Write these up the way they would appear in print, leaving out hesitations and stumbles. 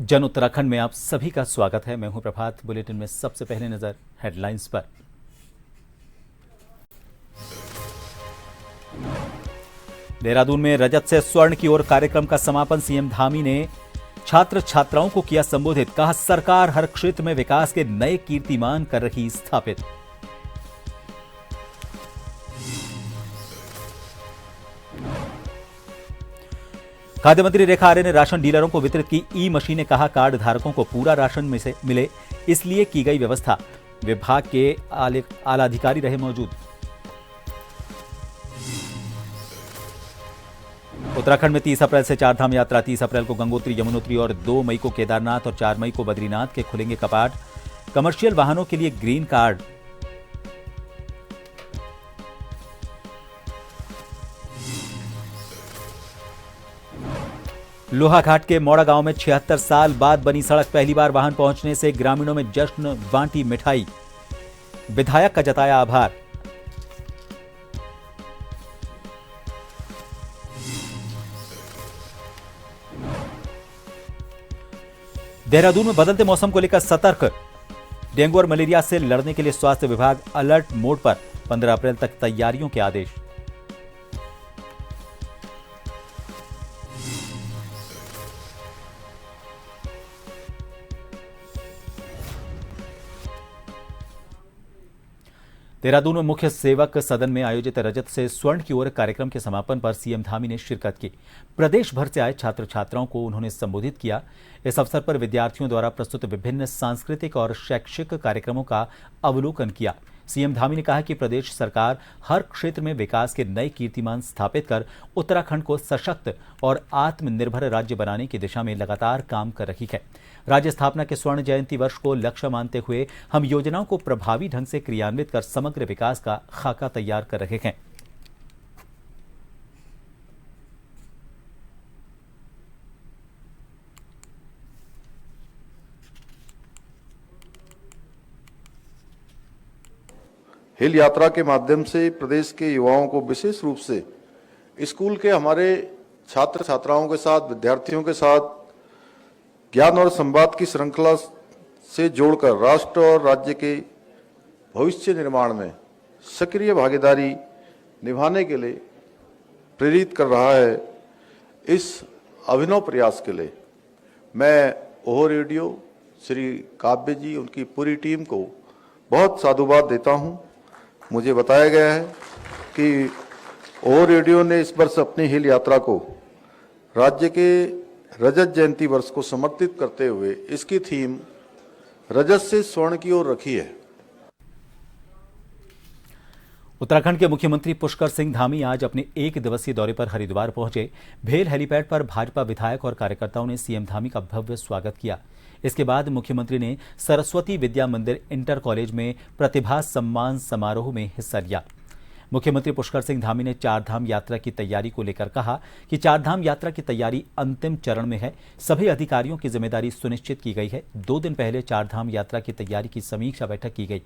जन उत्तराखंड में आप सभी का स्वागत है। मैं हूं प्रभात। बुलेटिन में सबसे पहले नजर हेडलाइंस पर। देहरादून में रजत से स्वर्ण की ओर कार्यक्रम का समापन। सीएम धामी ने छात्र छात्राओं को किया संबोधित। कहा, सरकार हर क्षेत्र में विकास के नए कीर्तिमान कर रही स्थापित। खाद्य मंत्री रेखा आर्य ने राशन डीलरों को वितरित की ई मशीनें। कहा, कार्ड धारकों को पूरा राशन में से मिले, इसलिए की गई व्यवस्था। विभाग के आला अधिकारी रहे मौजूद। उत्तराखंड में 30 अप्रैल से चारधाम यात्रा। 30 अप्रैल को गंगोत्री, यमुनोत्री और 2 मई को केदारनाथ और 4 मई को बद्रीनाथ के खुलेंगे कपाट। कमर्शियल वाहनों के लिए ग्रीन कार्ड। लोहाघाट के मौड़ा गांव में 76 साल बाद बनी सड़क। पहली बार वाहन पहुंचने से ग्रामीणों में जश्न, बांटी मिठाई। विधायक का जताया आभार। देहरादून में बदलते मौसम को लेकर सतर्क। डेंगू और मलेरिया से लड़ने के लिए स्वास्थ्य विभाग अलर्ट मोड पर। 15 अप्रैल तक तैयारियों के आदेश। देहरादून में मुख्य सेवक सदन में आयोजित रजत से स्वर्ण की ओर कार्यक्रम के समापन पर सीएम धामी ने शिरकत की। प्रदेश भर से आए छात्र छात्राओं को उन्होंने संबोधित किया। इस अवसर पर विद्यार्थियों द्वारा प्रस्तुत विभिन्न सांस्कृतिक और शैक्षिक कार्यक्रमों का अवलोकन किया। सीएम धामी ने कहा कि प्रदेश सरकार हर क्षेत्र में विकास के नए कीर्तिमान स्थापित कर उत्तराखंड को सशक्त और आत्मनिर्भर राज्य बनाने की दिशा में लगातार काम कर रही है। राज्य स्थापना के स्वर्ण जयंती वर्ष को लक्ष्य मानते हुए हम योजनाओं को प्रभावी ढंग से क्रियान्वित कर समग्र विकास का खाका तैयार कर रहे हैं। हिल यात्रा के माध्यम से प्रदेश के युवाओं को विशेष रूप से स्कूल के हमारे छात्र छात्राओं के साथ, विद्यार्थियों के साथ ज्ञान और संवाद की श्रृंखला से जोड़कर राष्ट्र और राज्य के भविष्य निर्माण में सक्रिय भागीदारी निभाने के लिए प्रेरित कर रहा है। इस अभिनव प्रयास के लिए मैं ओहो रेडियो, श्री काव्य जी, उनकी पूरी टीम को बहुत साधुवाद देता हूं। मुझे बताया गया है कि ओहो रेडियो ने इस वर्ष अपनी हिल यात्रा को राज्य के रजत जयंती वर्ष को समर्पित करते हुए इसकी थीम रजत से स्वर्ण की ओर रखी है। उत्तराखंड के मुख्यमंत्री पुष्कर सिंह धामी आज अपने 1 दिवसीय दौरे पर हरिद्वार पहुंचे। भेल हेलीपैड पर भाजपा विधायक और कार्यकर्ताओं ने सीएम धामी का भव्य स्वागत किया। इसके बाद मुख्यमंत्री ने सरस्वती विद्या मंदिर इंटर कॉलेज में प्रतिभा सम्मान समारोह में हिस्सा लिया। मुख्यमंत्री पुष्कर सिंह धामी ने चारधाम यात्रा की तैयारी को लेकर कहा कि चारधाम यात्रा की तैयारी अंतिम चरण में है। सभी अधिकारियों की जिम्मेदारी सुनिश्चित की गई है। 2 दिन पहले चारधाम यात्रा की तैयारी की समीक्षा बैठक की गई।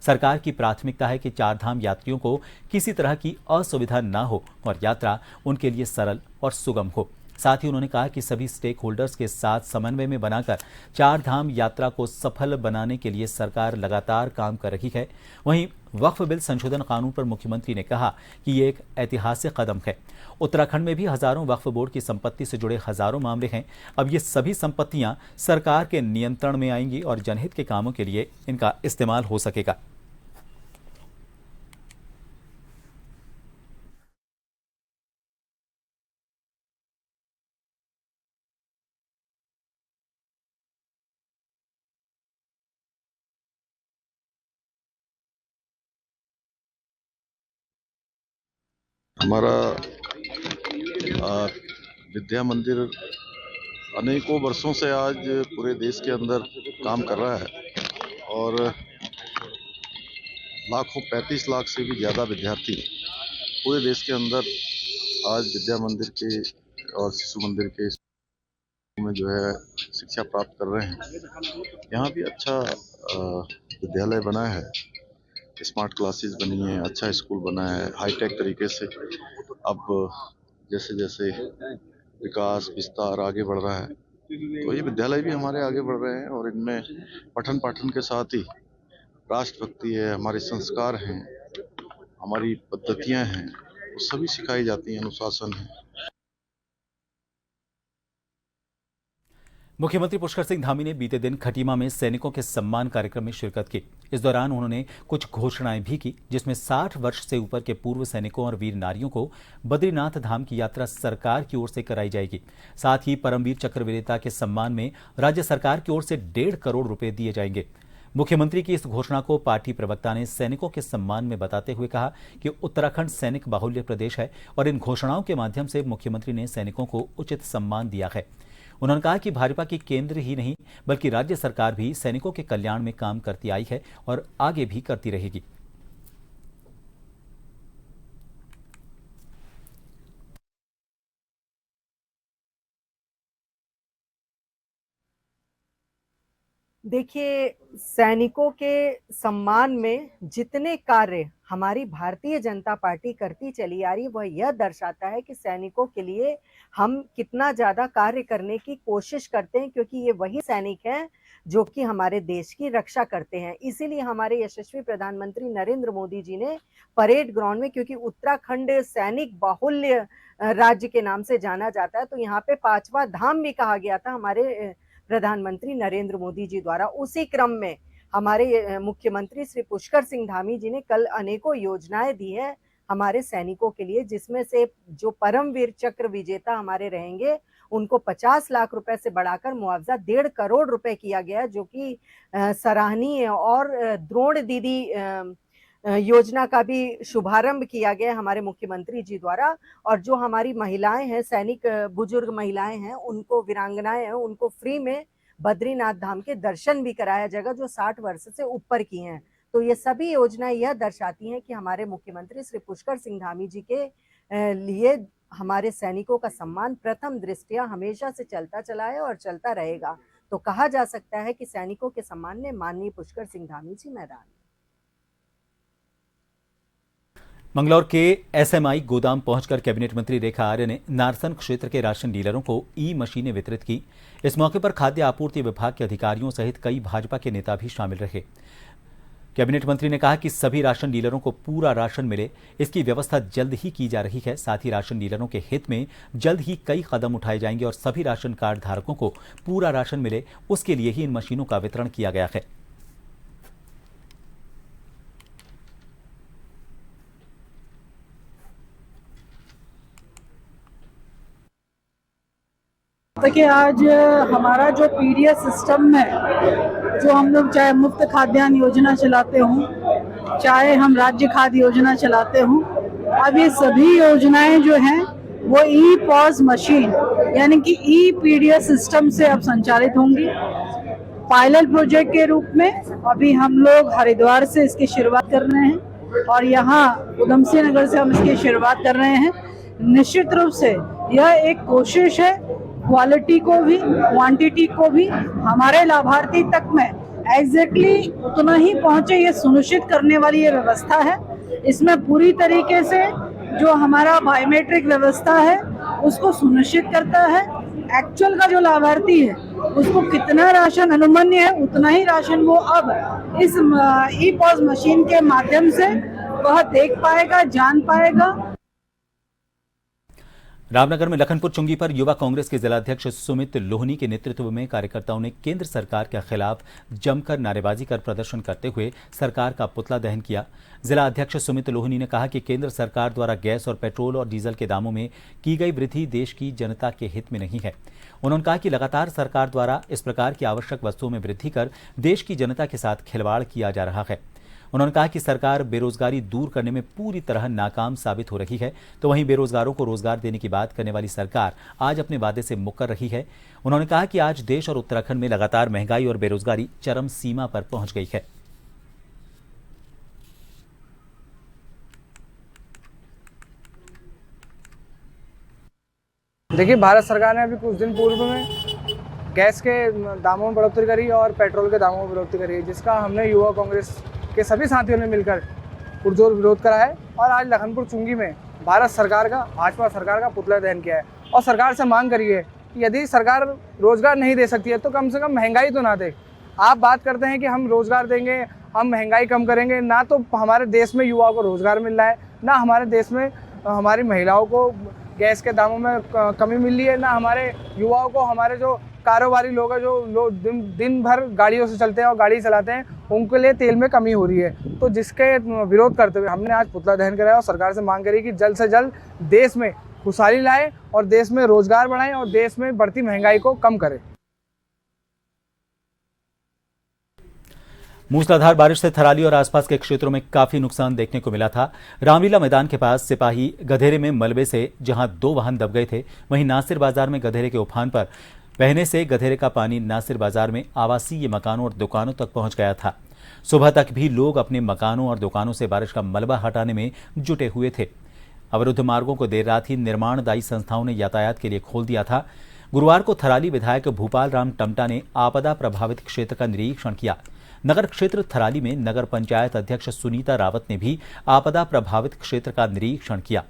सरकार की प्राथमिकता है कि चारधाम यात्रियों को किसी तरह की असुविधा न हो और यात्रा उनके लिए सरल और सुगम हो। साथ ही उन्होंने कहा कि सभी स्टेक होल्डर्स के साथ समन्वय में बनाकर चारधाम यात्रा को सफल बनाने के लिए सरकार लगातार काम कर रही है। वहीं वक्फ बिल संशोधन कानून पर मुख्यमंत्री ने कहा कि ये एक ऐतिहासिक कदम है। उत्तराखंड में भी हजारों वक्फ बोर्ड की संपत्ति से जुड़े हजारों मामले हैं। अब ये सभी संपत्तियां सरकार के नियंत्रण में आएंगी और जनहित के कामों के लिए इनका इस्तेमाल हो सकेगा। हमारा विद्या मंदिर अनेकों वर्षों से आज पूरे देश के अंदर काम कर रहा है और लाखों 35 लाख से भी ज़्यादा विद्यार्थी पूरे देश के अंदर आज विद्या मंदिर के और शिशु मंदिर के में जो है शिक्षा प्राप्त कर रहे हैं। यहाँ भी अच्छा विद्यालय बना है, स्मार्ट क्लासेस बनी है, अच्छा स्कूल बना है हाईटेक तरीके से। अब जैसे जैसे विकास विस्तार आगे बढ़ रहा है तो ये विद्यालय भी हमारे आगे बढ़ रहे हैं और इनमें पठन पाठन के साथ ही राष्ट्रभक्ति है, हमारे संस्कार हैं, हमारी पद्धतियां हैं, वो सभी सिखाई जाती हैं, अनुशासन है। मुख्यमंत्री पुष्कर सिंह धामी ने बीते दिन खटीमा में सैनिकों के सम्मान कार्यक्रम में शिरकत की। इस दौरान उन्होंने कुछ घोषणाएं भी की, जिसमें 60 वर्ष से ऊपर के पूर्व सैनिकों और वीर नारियों को बद्रीनाथ धाम की यात्रा सरकार की ओर से कराई जाएगी। साथ ही परमवीर चक्र विजेता के सम्मान में राज्य सरकार की ओर से 1.5 करोड़ रुपए दिए जाएंगे। मुख्यमंत्री की इस घोषणा को पार्टी प्रवक्ता ने सैनिकों के सम्मान में बताते हुए कहा कि उत्तराखंड सैनिक बाहुल्य प्रदेश है और इन घोषणाओं के माध्यम से मुख्यमंत्री ने सैनिकों को उचित सम्मान दिया है। उन्होंने कहा कि भाजपा की केंद्र ही नहीं बल्कि राज्य सरकार भी सैनिकों के कल्याण में काम करती आई है और आगे भी करती रहेगी। देखिए, सैनिकों के सम्मान में जितने कार्य हमारी भारतीय जनता पार्टी करती चली आ रही, वह यह दर्शाता है कि सैनिकों के लिए हम कितना ज़्यादा कार्य करने की कोशिश करते हैं, क्योंकि ये वही सैनिक हैं जो कि हमारे देश की रक्षा करते हैं। इसीलिए हमारे यशस्वी प्रधानमंत्री नरेंद्र मोदी जी ने परेड ग्राउंड में, क्योंकि उत्तराखंड सैनिक बाहुल्य राज्य के नाम से जाना जाता है, तो यहाँ पे 5वां धाम भी कहा गया था हमारे प्रधानमंत्री नरेंद्र मोदी जी द्वारा। उसी क्रम में हमारे मुख्यमंत्री श्री पुष्कर सिंह धामी जी ने कल अनेकों योजनाएं दी है हमारे सैनिकों के लिए, जिसमें से जो परमवीर चक्र विजेता हमारे रहेंगे उनको 50 लाख रुपए से बढ़ाकर मुआवजा 1.5 करोड़ रुपए किया गया, जो कि सराहनीय। और द्रोण दीदी योजना का भी शुभारंभ किया गया हमारे मुख्यमंत्री जी द्वारा। और जो हमारी महिलाएं हैं, सैनिक बुजुर्ग महिलाएं हैं, उनको, वीरांगनाएं हैं, उनको फ्री में बद्रीनाथ धाम के दर्शन भी कराया जाएगा, जो 60 वर्ष से ऊपर की हैं। तो ये सभी योजनाएं यह दर्शाती हैं कि हमारे मुख्यमंत्री श्री पुष्कर सिंह धामी जी के लिए हमारे सैनिकों का सम्मान प्रथम दृष्टया हमेशा से चलता चला है और चलता रहेगा। तो कहा जा सकता है कि सैनिकों के सम्मान में माननीय पुष्कर सिंह धामी जी मैदान। मंगलौर के एसएमआई गोदाम पहुंचकर कैबिनेट मंत्री रेखा आर्य ने नारसन क्षेत्र के राशन डीलरों को ई-मशीनें वितरित की। इस मौके पर खाद्य आपूर्ति विभाग के अधिकारियों सहित कई भाजपा के नेता भी शामिल रहे। कैबिनेट मंत्री ने कहा कि सभी राशन डीलरों को पूरा राशन मिले, इसकी व्यवस्था जल्द ही की जा रही है। साथ ही राशन डीलरों के हित में जल्द ही कई कदम उठाए जाएंगे और सभी राशन कार्ड धारकों को पूरा राशन मिले, उसके लिए ही इन मशीनों का वितरण किया गया है। देखिए, आज हमारा जो पीडीएस सिस्टम है, जो हम लोग चाहे मुफ्त खाद्यान्न योजना चलाते हों, चाहे हम राज्य खाद्य योजना चलाते हों, अब ये सभी योजनाएं जो हैं वो ई पॉज मशीन यानी कि ई पीडीएस सिस्टम से अब संचालित होंगी। पायलट प्रोजेक्ट के रूप में अभी हम लोग हरिद्वार से इसकी शुरुआत कर रहे हैं और यहाँ उधम सिंह नगर से हम इसकी शुरुआत कर रहे हैं। निश्चित रूप से यह एक कोशिश है क्वालिटी को भी क्वांटिटी को भी हमारे लाभार्थी तक में एग्जैक्टली उतना ही पहुंचे, ये सुनिश्चित करने वाली ये व्यवस्था है। इसमें पूरी तरीके से जो हमारा बायोमेट्रिक व्यवस्था है उसको सुनिश्चित करता है। एक्चुअल का जो लाभार्थी है उसको कितना राशन अनुमन्य है उतना ही राशन वो अब इस ई पॉज मशीन के माध्यम से वह देख पाएगा, जान पाएगा। रामनगर में लखनपुर चुंगी पर युवा कांग्रेस के जिलाध्यक्ष सुमित लोहनी के नेतृत्व में कार्यकर्ताओं ने केंद्र सरकार के खिलाफ जमकर नारेबाजी कर प्रदर्शन करते हुए सरकार का पुतला दहन किया। जिला अध्यक्ष सुमित लोहनी ने कहा कि केंद्र सरकार द्वारा गैस और पेट्रोल और डीजल के दामों में की गई वृद्धि देश की जनता के हित में नहीं है। उन्होंने कहा कि लगातार सरकार द्वारा इस प्रकार की आवश्यक वस्तुओं में वृद्धि कर देश की जनता के साथ खिलवाड़ किया जा रहा है। उन्होंने कहा कि सरकार बेरोजगारी दूर करने में पूरी तरह नाकाम साबित हो रही है, तो वहीं बेरोजगारों को रोजगार देने की बात करने वाली सरकार आज अपने वादे से मुकर रही है। उन्होंने कहा कि आज देश और उत्तराखंड में लगातार महंगाई और बेरोजगारी चरम सीमा पर पहुंच गई है। देखिए, भारत सरकार ने अभी कुछ दिन पूर्व में गैस के दामों में बढ़ोतरी करी और पेट्रोल के दामों में बढ़ोतरी करी, जिसका हमने युवा कांग्रेस के सभी साथियों ने मिलकर पुरजोर विरोध करा है। और आज लखनपुर चुंगी में भारत सरकार का, भाजपा सरकार का पुतला दहन किया है और सरकार से मांग करी है कि यदि सरकार रोजगार नहीं दे सकती है तो कम से कम महंगाई तो ना दे। आप बात करते हैं कि हम रोजगार देंगे, हम महंगाई कम करेंगे, ना तो हमारे देश में युवाओं को रोजगार मिल रहा है, ना हमारे देश में हमारी महिलाओं को गैस के दामों में कमी मिल रही है, ना हमारे युवाओं को, हमारे जो कारोबारी लोग हैं जो दिन भर गाड़ियों से चलते हैं और गाड़ी चलाते हैं, उनके लिए तेल में कमी हो रही है। तो जिसके विरोध करते हुए हमने आज पुतला दहन कराया और सरकार से मांग करी कि जल्द से जल्द देश में खुशहाली लाए और देश में रोजगार बढ़ाएं और देश में बढ़ती महंगाई को कम करें। मूसलाधार बारिश से थराली और आसपास के क्षेत्रों में काफी नुकसान देखने को मिला था। रामलीला मैदान के पास सिपाही गधेरे में मलबे से जहां 2 वाहन दब गए थे, वहीं नासिर बाजार में गधेरे के उफान पर बहने से गधेरे का पानी नासिर बाजार में आवासीय मकानों और दुकानों तक पहुंच गया था। सुबह तक भी लोग अपने मकानों और दुकानों से बारिश का मलबा हटाने में जुटे हुए थे। अवरुद्ध मार्गों को देर रात ही निर्माणदायी संस्थाओं ने यातायात के लिए खोल दिया था। गुरुवार को थराली विधायक भूपाल राम टमटा ने आपदा प्रभावित क्षेत्र का निरीक्षण किया। नगर क्षेत्र थराली में नगर पंचायत अध्यक्ष सुनीता रावत ने भी आपदा प्रभावित क्षेत्र का निरीक्षण किया।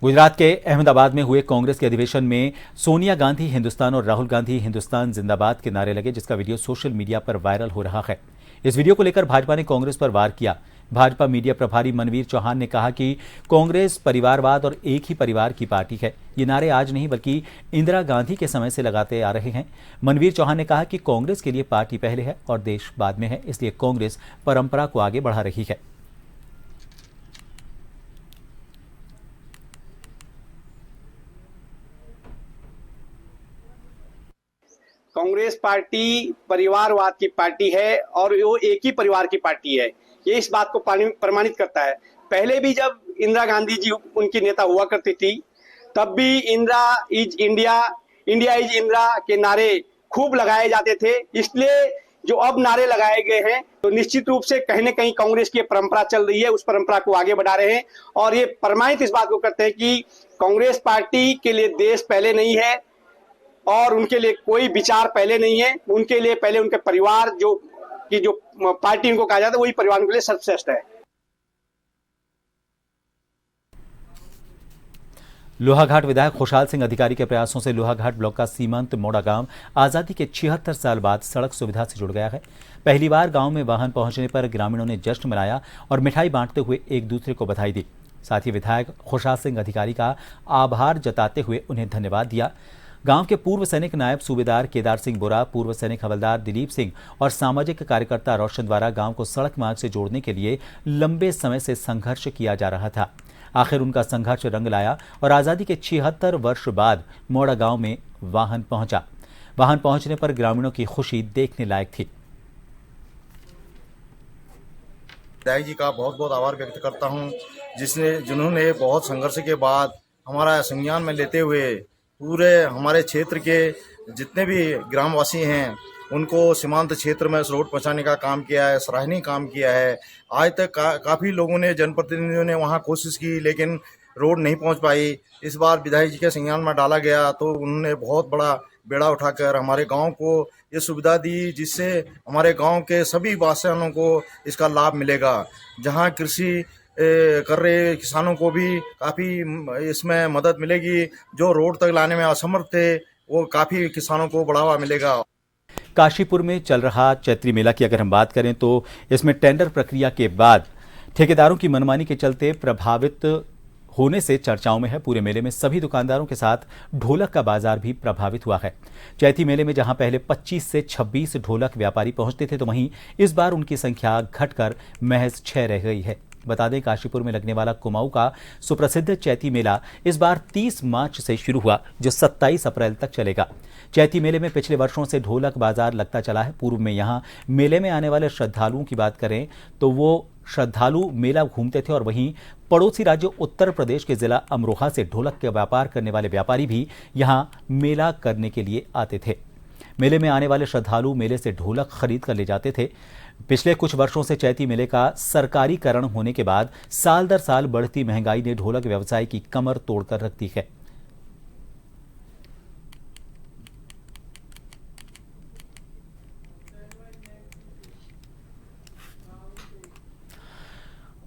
गुजरात के अहमदाबाद में हुए कांग्रेस के अधिवेशन में सोनिया गांधी हिंदुस्तान और राहुल गांधी हिंदुस्तान जिंदाबाद के नारे लगे, जिसका वीडियो सोशल मीडिया पर वायरल हो रहा है। इस वीडियो को लेकर भाजपा ने कांग्रेस पर वार किया। भाजपा मीडिया प्रभारी मनवीर चौहान ने कहा कि कांग्रेस परिवारवाद और एक ही परिवार की पार्टी है। ये नारे आज नहीं बल्कि इंदिरा गांधी के समय से लगाते आ रहे हैं। मनवीर चौहान ने कहा कि कांग्रेस के लिए पार्टी पहले है और देश बाद में है, इसलिए कांग्रेस परंपरा को आगे बढ़ा रही है। कांग्रेस पार्टी परिवारवाद की पार्टी है और वो एक ही परिवार की पार्टी है, ये इस बात को प्रमाणित करता है। पहले भी जब इंदिरा गांधी जी उनकी नेता हुआ करती थी, तब भी Indira is India, India is Indira के नारे खूब लगाए जाते थे। इसलिए जो अब नारे लगाए गए हैं तो निश्चित रूप से कहीं न कहीं कांग्रेस की परंपरा चल रही है, उस परंपरा को आगे बढ़ा रहे हैं और ये प्रमाणित इस बात को करते हैं कि कांग्रेस पार्टी के लिए देश पहले नहीं है और उनके लिए कोई विचार पहले नहीं है। उनके लिए पहले उनके परिवार जो पार्टी उनको कहा जाता है वही परिवार के लिए सर्वश्रेष्ठ है। लोहाघाट विधायक खुशहाल सिंह अधिकारी के प्रयासों से लोहाघाट ब्लॉक का सीमांत मोड़ा गांव आजादी के 76 साल बाद सड़क सुविधा से जुड़ गया है। पहली बार गांव में वाहन पहुंचने पर ग्रामीणों ने जश्न मनाया और मिठाई बांटते हुए एक दूसरे को बधाई दी। साथ ही विधायक खुशहाल सिंह अधिकारी का आभार जताते हुए उन्हें धन्यवाद दिया। गांव के पूर्व सैनिक नायब सूबेदार केदार सिंह बोरा, पूर्व सैनिक हवलदार दिलीप सिंह और सामाजिक कार्यकर्ता रोशन द्वारा गांव को सड़क मार्ग से जोड़ने के लिए लंबे समय से संघर्ष किया जा रहा था। आखिर उनका संघर्ष रंग लाया और आजादी के 76 वर्ष बाद मोड़ा गांव में वाहन पहुंचा। वाहन पहुंचने पर ग्रामीणों की खुशी देखने लायक थी। विधायक जी का बहुत बहुत आभार व्यक्त करता हूं, जिन्होंने बहुत संघर्ष के बाद हमारा संज्ञान में लेते हुए पूरे हमारे क्षेत्र के जितने भी ग्रामवासी हैं उनको सीमांत क्षेत्र में रोड पहुंचाने का काम किया है, सराहनीय काम किया है। आज तक काफ़ी लोगों ने, जनप्रतिनिधियों ने वहां कोशिश की लेकिन रोड नहीं पहुंच पाई। इस बार विधायक जी के संज्ञान में डाला गया तो उन्होंने बहुत बड़ा बेड़ा उठाकर हमारे गांव को ये सुविधा दी, जिससे हमारे गांव के सभी वासियों को इसका लाभ मिलेगा। जहां कृषि कर रहे किसानों को भी काफ़ी इसमें मदद मिलेगी। जो रोड तक लाने में असमर्थ थे वो काफ़ी किसानों को बढ़ावा मिलेगा। काशीपुर में चल रहा चैत्री मेला की अगर हम बात करें तो इसमें टेंडर प्रक्रिया के बाद ठेकेदारों की मनमानी के चलते प्रभावित होने से चर्चाओं में है। पूरे मेले में सभी दुकानदारों के साथ ढोलक का बाजार भी प्रभावित हुआ है। चैती मेले में जहां पहले 25 से 26 ढोलक व्यापारी पहुंचते थे तो वहीं इस बार उनकी संख्या घटकर महज 6 रह गई है। बता दें, काशीपुर में लगने वाला कुमाऊं का सुप्रसिद्ध चैती मेला इस बार 30 मार्च से शुरू हुआ, जो 27 अप्रैल तक चलेगा। चैती मेले में पिछले वर्षों से ढोलक बाजार लगता चला है। पूर्व में यहां मेले में आने वाले श्रद्धालुओं की बात करें तो वो श्रद्धालु मेला घूमते थे और वहीं पड़ोसी राज्य उत्तर प्रदेश के जिला अमरोहा से ढोलक के व्यापार करने वाले व्यापारी भी यहां मेला करने के लिए आते थे। मेले में आने वाले श्रद्धालु मेले से ढोलक खरीद कर ले जाते थे। पिछले कुछ वर्षों से चैती मेले का सरकारीकरण होने के बाद साल दर साल बढ़ती महंगाई ने ढोलक व्यवसाय की कमर तोड़कर रख दी है।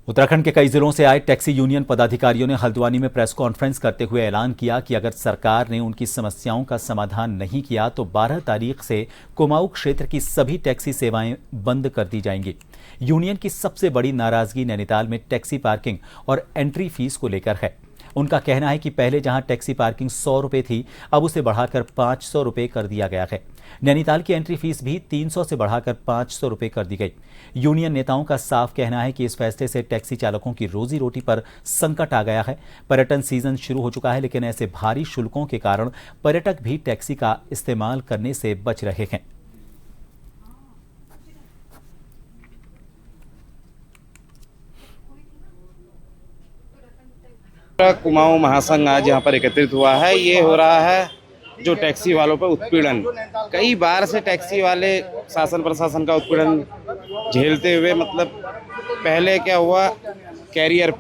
उत्तराखंड के कई जिलों से आए टैक्सी यूनियन पदाधिकारियों ने हल्द्वानी में प्रेस कॉन्फ्रेंस करते हुए ऐलान किया कि अगर सरकार ने उनकी समस्याओं का समाधान नहीं किया तो 12 तारीख से कुमाऊं क्षेत्र की सभी टैक्सी सेवाएं बंद कर दी जाएंगी। यूनियन की सबसे बड़ी नाराजगी नैनीताल में टैक्सी पार्किंग और एंट्री फीस को लेकर है। उनका कहना है कि पहले जहां टैक्सी पार्किंग 100 रुपए थी, अब उसे बढ़ाकर 500 रुपए कर दिया गया है। नैनीताल की एंट्री फीस भी 300 से बढ़ाकर 500 रुपए कर दी गई। यूनियन नेताओं का साफ कहना है कि इस फैसले से टैक्सी चालकों की रोजी रोटी पर संकट आ गया है। पर्यटन सीजन शुरू हो चुका है, लेकिन ऐसे भारी शुल्कों के कारण पर्यटक भी टैक्सी का इस्तेमाल करने से बच रहे हैं। कुमाऊं महासंघ आज यहाँ पर एकत्रित हुआ है। ये हो रहा है जो टैक्सी वालों पर उत्पीड़न, कई बार से टैक्सी वाले शासन प्रशासन का उत्पीड़न झेलते हुए, मतलब पहले क्या हुआ, कैरियर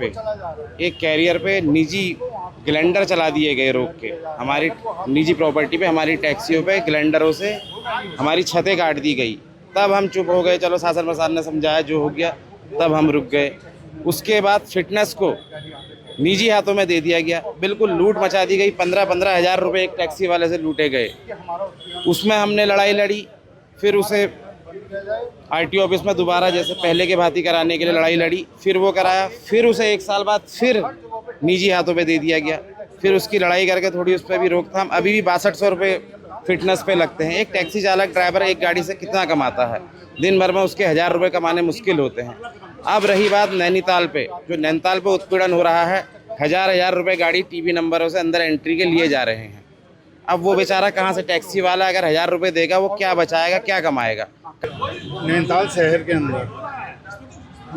पे निजी ग्लैंडर चला दिए गए रोक के, हमारी निजी प्रॉपर्टी पे, हमारी टैक्सियों पे ग्लैंडरों से हमारी छतें काट दी गई। तब हम चुप हो गए, चलो शासन प्रशासन ने समझाया, जो हो गया, तब हम रुक गए। उसके बाद फिटनेस को निजी हाथों में दे दिया गया, बिल्कुल लूट मचा दी गई। 15-15 हज़ार रुपये एक टैक्सी वाले से लूटे गए। उसमें हमने लड़ाई लड़ी, फिर उसे आरटीओ ऑफिस में दोबारा जैसे पहले के भांति कराने के लिए लड़ाई लड़ी, फिर वो कराया, फिर उसे 1 साल बाद फिर निजी हाथों पे दे दिया गया। फिर उसकी लड़ाई करके थोड़ी उस पर भी रोकथाम, अभी भी 6200 रुपये फिटनेस पे लगते हैं। एक टैक्सी चालक ड्राइवर एक गाड़ी से कितना कमाता है, दिन भर में उसके 1000 रुपये कमाने मुश्किल होते हैं। अब रही बात नैनीताल पे, जो नैनीताल पे उत्पीड़न हो रहा है, 1000 रुपये गाड़ी टीवी नंबरों से अंदर एंट्री के लिए जा रहे हैं। अब वो बेचारा कहाँ से, टैक्सी वाला अगर 1000 रुपये देगा, वो क्या बचाएगा, क्या कमाएगा। नैनीताल शहर के अंदर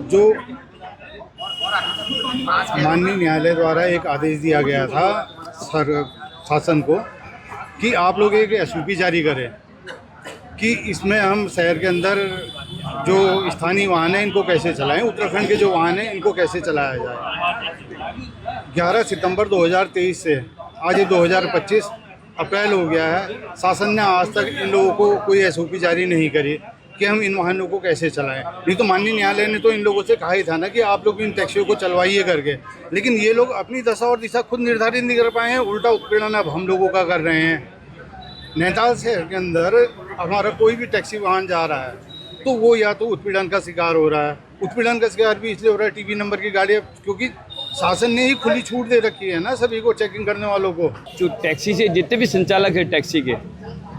जो माननीय न्यायालय द्वारा एक आदेश दिया गया था शासन को कि आप लोग एक एसओपी जारी करें कि इसमें हम शहर के अंदर जो स्थानीय वाहन हैं इनको कैसे चलाएं, उत्तराखंड के जो वाहन हैं इनको कैसे चलाया जाए। 11 सितंबर 2023 से आज ये 2025 अप्रैल हो गया है, शासन ने आज तक इन लोगों को कोई एसओपी जारी नहीं करी कि हम इन वाहनों को कैसे चलाएं। नहीं तो माननीय न्यायालय ने तो इन लोगों से कहा ही था ना कि आप लोग इन टैक्सियों को चलवाइए करके, लेकिन ये लोग अपनी दशा और दिशा खुद निर्धारित नहीं कर पाए हैं, उल्टा उत्पीड़न अब हम लोगों का कर रहे हैं। नैनीताल शहर के अंदर हमारा कोई भी टैक्सी वाहन जा रहा है तो वो या तो उत्पीड़न का शिकार हो रहा है। उत्पीड़न का शिकार भी इसलिए हो रहा है टीवी नंबर की गाड़ियाँ, क्योंकि शासन ने ही खुली छूट दे रखी है ना सभी को, चेकिंग करने वालों को। जो टैक्सी से जितने भी संचालक हैं टैक्सी के,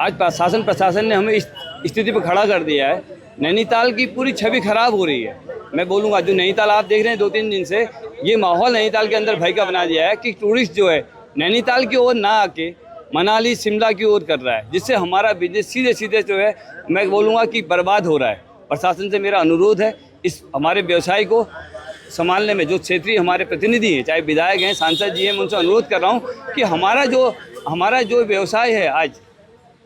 आज शासन प्रशासन ने हमें इस स्थिति पर खड़ा कर दिया है। नैनीताल की पूरी छवि खराब हो रही है। मैं बोलूँगा जो नैनीताल आप देख रहे हैं 2-3 दिन से, ये माहौल नैनीताल के अंदर भय का बना दिया है कि टूरिस्ट जो है नैनीताल की ओर ना आके मनाली शिमला की ओर कर रहा है, जिससे हमारा बिजनेस सीधे सीधे जो है मैं बोलूँगा कि बर्बाद हो रहा है। प्रशासन से मेरा अनुरोध है इस हमारे व्यवसाय को संभालने में जो क्षेत्रीय हमारे प्रतिनिधि हैं, चाहे विधायक हैं, सांसद जी हैं, मैं उनसे अनुरोध कर रहा हूँ कि हमारा जो व्यवसाय है, आज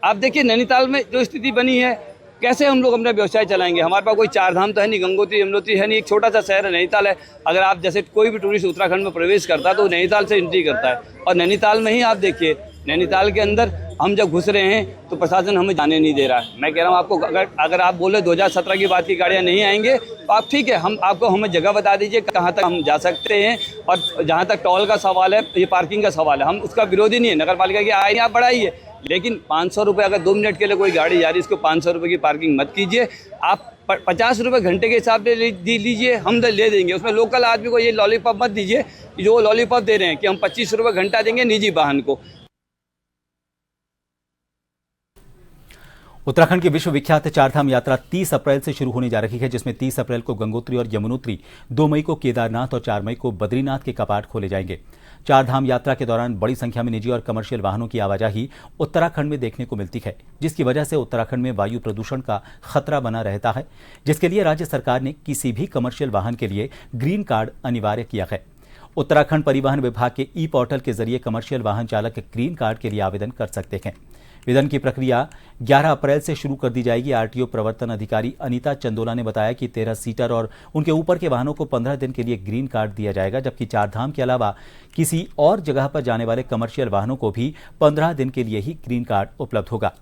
आप देखिए नैनीताल में जो स्थिति बनी है, कैसे हम लोग अपना व्यवसाय चलाएंगे। हमारे पास कोई 4 धाम तो है नहीं, गंगोत्री यमुनोत्री है नहीं, एक छोटा सा शहर है नैनीताल है। अगर आप जैसे कोई भी टूरिस्ट उत्तराखंड में प्रवेश करता है तो नैनीताल से एंट्री करता है, और नैनीताल में ही आप देखिए नैनीताल के अंदर हम जब घुस रहे हैं तो प्रशासन हमें जाने नहीं दे रहा है। मैं कह रहा हूँ आपको, अगर आप बोले 2017 की बात की गाड़ियाँ नहीं आएंगे तो आप ठीक है, हमें जगह बता दीजिए कहाँ तक हम जा सकते हैं। और जहाँ तक टोल का सवाल है, ये पार्किंग का सवाल है, हम उसका विरोधी नहीं है, नगर पालिका की आए आप बढ़ाइए, लेकिन 500 रुपये अगर 2 मिनट के लिए कोई गाड़ी जा रही है, इसको 500 रुपये की पार्किंग मत कीजिए। आप 50 रुपये घंटे के हिसाब से लीजिए, हम ले देंगे। उसमें लोकल आदमी को ये लॉलीपॉप मत दीजिए जो लॉलीपॉप दे रहे हैं कि हम 25 रुपये घंटा देंगे निजी वाहन को। उत्तराखंड की विश्वविख्यात चारधाम यात्रा 30 अप्रैल से शुरू होने जा रही है, जिसमें 30 अप्रैल को गंगोत्री और यमुनोत्री, 2 मई को केदारनाथ और 4 मई को बद्रीनाथ के कपाट खोले जाएंगे। चारधाम यात्रा के दौरान बड़ी संख्या में निजी और कमर्शियल वाहनों की आवाजाही उत्तराखंड में देखने को मिलती है, जिसकी वजह से उत्तराखंड में वायु प्रदूषण का खतरा बना रहता है, जिसके लिए राज्य सरकार ने किसी भी कमर्शियल वाहन के लिए ग्रीन कार्ड अनिवार्य किया है। उत्तराखंड परिवहन विभाग के ई पोर्टल के जरिए कमर्शियल वाहन चालक ग्रीन कार्ड के लिए आवेदन कर सकते हैं। आवेदन की प्रक्रिया 11 अप्रैल से शुरू कर दी जाएगी। आरटीओ प्रवर्तन अधिकारी अनीता चंदोला ने बताया कि 13 सीटर और उनके ऊपर के वाहनों को 15 दिन के लिए ग्रीन कार्ड दिया जाएगा, जबकि चारधाम के अलावा किसी और जगह पर जाने वाले कमर्शियल वाहनों को भी 15 दिन के लिए ही ग्रीन कार्ड उपलब्ध होगा।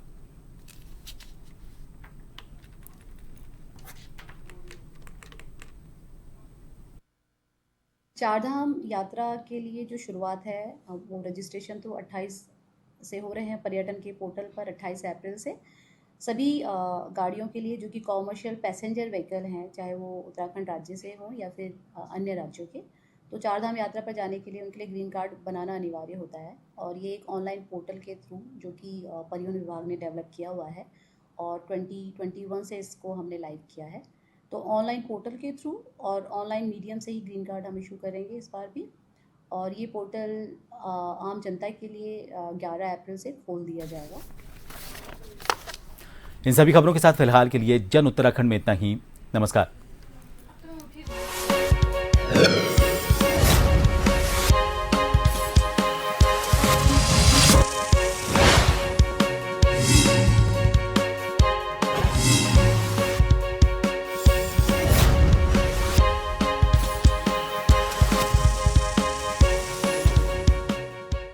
चारधाम यात्रा के लिए जो शुरुआत है वो रजिस्ट्रेशन तो 28 से हो रहे हैं पर्यटन के पोर्टल पर। 28 अप्रैल से सभी गाड़ियों के लिए जो कि कॉमर्शियल पैसेंजर व्हीकल हैं, चाहे वो उत्तराखंड राज्य से हों या फिर अन्य राज्यों के, तो चारधाम यात्रा पर जाने के लिए उनके लिए ग्रीन कार्ड बनाना अनिवार्य होता है। और ये एक ऑनलाइन पोर्टल के थ्रू जो कि परिवहन विभाग ने डेवलप किया हुआ है और 2021 से इसको हमने लाइव किया है। तो ऑनलाइन पोर्टल के थ्रू और ऑनलाइन मीडियम से ही ग्रीन कार्ड हम इशू करेंगे इस बार भी। और ये पोर्टल आम जनता के लिए 11 अप्रैल से खोल दिया जाएगा। इन सभी खबरों के साथ फिलहाल के लिए जन उत्तराखंड में इतना ही। नमस्कार।